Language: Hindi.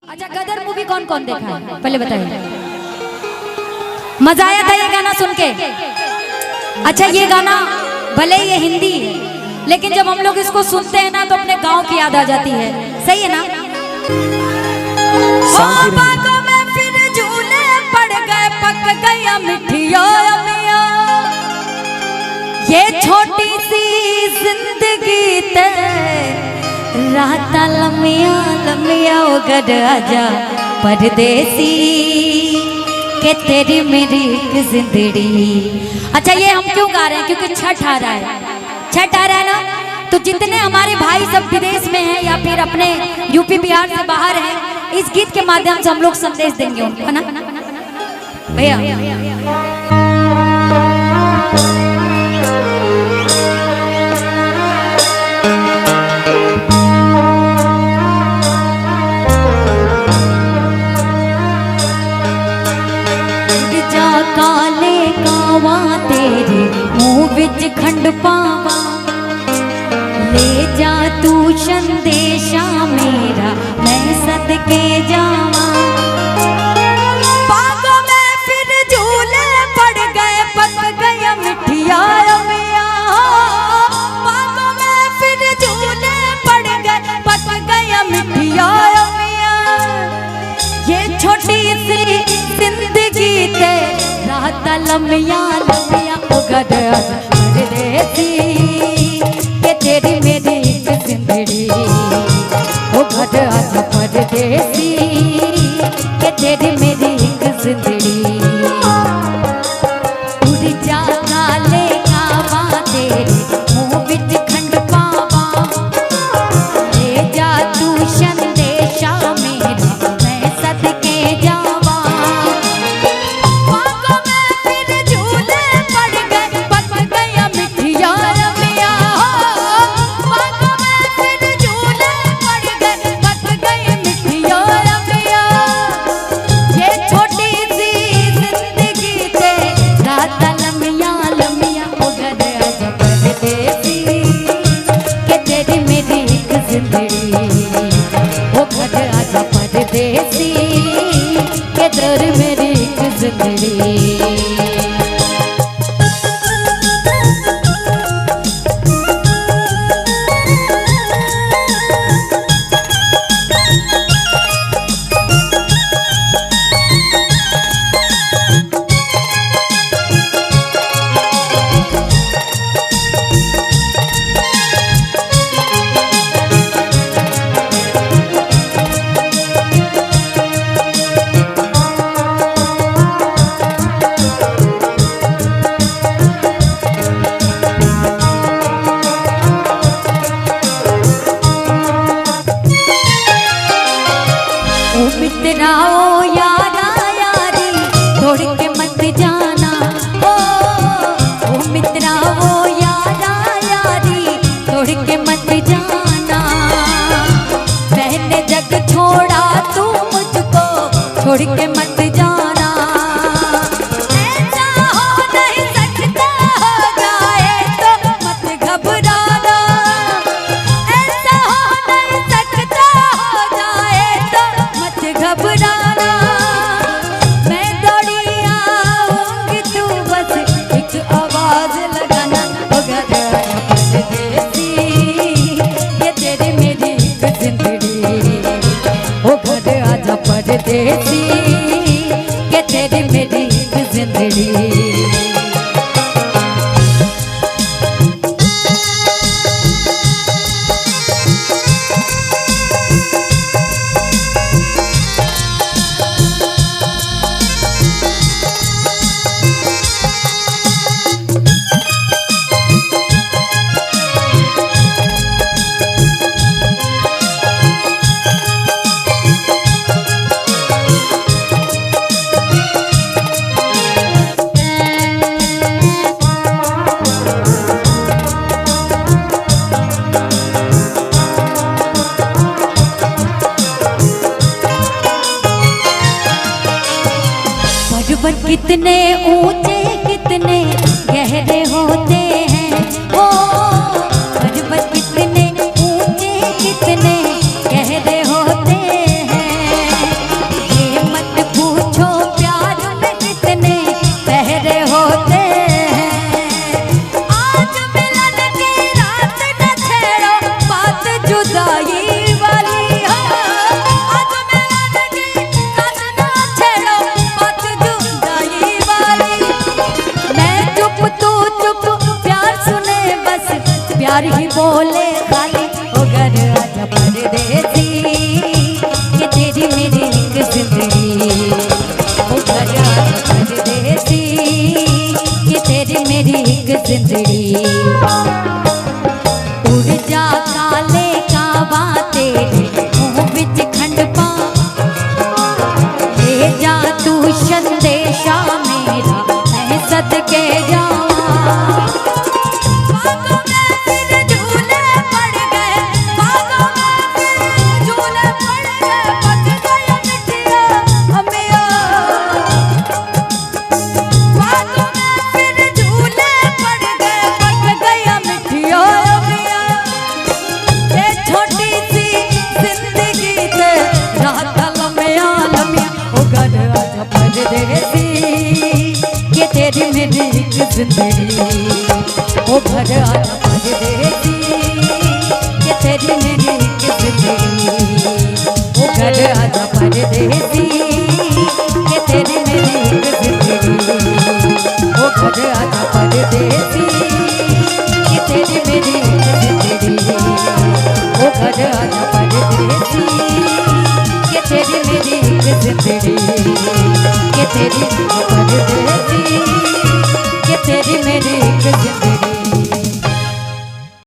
अच्छा, गदर मूवी कौन कौन देखा है पहले बताइए। मजा आया था ये गाना सुन के? अच्छा, ये गाना भले ये हिंदी है लेकिन जब हम लोग इसको सुनते हैं ना तो अपने गांव की याद आ जाती है। सही है ना? बागों में फिर झूले पड़ गए, पक गया मिठिया मिया, ये छोटी सी जिंदगी ते रात लमिया लमिया ओ गड आजा परदेसी के तेरी मेरी एक जिंदड़ी। अच्छा, ये हम क्यों गा रहे हैं? क्योंकि छठ आ रहा है। छठ आ रहा है ना, तो जितने हमारे भाई सब विदेश में हैं या फिर अपने यूपी बिहार से बाहर हैं, इस गीत के माध्यम से हम लोग संदेश देंगे उनको, है ना भैया? काले कावा तेरे मुंह विच खंड पावा, ले जा तू संदेशा मेरा मैं सदके जावा। बागों में फिर झूले पड़ गए, पक गया मिठिया मिया, बागों में फिर झूले पड़ गए, पक गया मिठिया मिया, ये छोटी सी जिंदगी ते रात लमिया लमिया उगड़ परदेसी के तेरी मेरी एक जिंदड़ी, उगड़ आजा परदेसी के तेरी मेरी एक जिंदड़ी। उड़ जा काले कावा तेरे मुंह विच खंड पावा, ले जा तू संदेशा मेरा मैं सदके जावा। परदेसी के दर मेरी जिंदड़ी। मित्राओ यारा यारी छोड़ के मत जाना, ओ मित्राओ यारा यारी छोड़ के मत जाना, मैंने जग छोड़ा तू मुझको छोड़ के मत जाना। ऐसा हो नहीं सकता, हो जाए तो मत घबराना, ऐसा हो नहीं सकता, हो जाए तो मत घबराना, मैं दौड़ी आऊंगी तू बस एक आवाज लगाना, उगड़ परदेसी ये तेरी मेरी एक जिंदड़ी, उगड़ आजा परदेसी ये तेरी मेरी एक जिंदड़ी। पर्वत कितने ऊंचे कितने गहरे होते हैं, ओ पर्वत कितने ऊंचे कितने गहरे होते हैं, बोले खाली ओ घर आजा परदेसी कि तेरी मेरी एक जिंदगी ओ घर आजा परदेसी कि तेरी मेरी एक जिंदगी उड़ जा काले कावा तेरे मुंह विच खंड पा ले जा तू संदेशा मेरा मैं सदके जावां तेरी मेरी एक जिंदगी ओ घर आजा परदेसी कि तेरी मेरी एक जिंदगी ओ घर आजा परदेसी कि तेरी मेरी एक जिंदगी ओ घर आजा परदेसी कि तेरी मेरी एक जिंदगी ओ घर आजा परदेसी कि तेरी मेरी एक जिंदगी कि तेरी परदेसी कि तेरी मेरी एक जिंदगी।